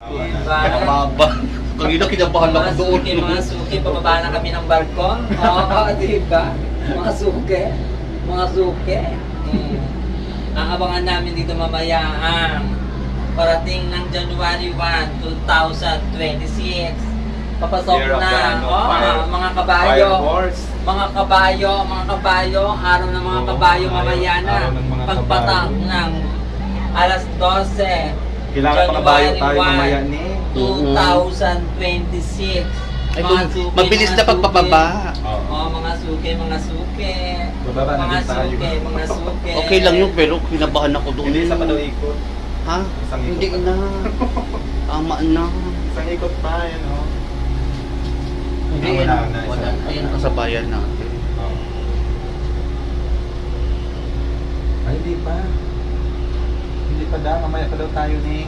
Diba? Mababa. Kanina kinabahan ako doon. Mga suki, pababa na kami ng barko. Oo, diba? Mga suki. Mga suki. Aabangan namin dito mamaya ang parating ng January 1, 2026. Papasok Year of na the, mga kabayo. Fire Wars. Mga kabayo, araw ng mga kabayo mamaya na. Araw ng mga Pagpatak kabayo. ng alas 12. Kailangan makabayo tayo mamaya ni. 2026. Ay, Mga suki, mabilis mga na pagpapaba. Oh, mga suki. Bababa na Mga din tayo. suki, mga suki. Okay lang yun, pero kinabahan ako doon. Hindi sa padaw-ikot. Ha? Isang ikot Hindi pa. na. Tama na. Isang ikot pa, yan o. Hindi, Wala na, wala isa. na. Ayan, kasabayan natin. Ay, hindi pa. Hindi pa daw. Mamaya pa daw tayo ni.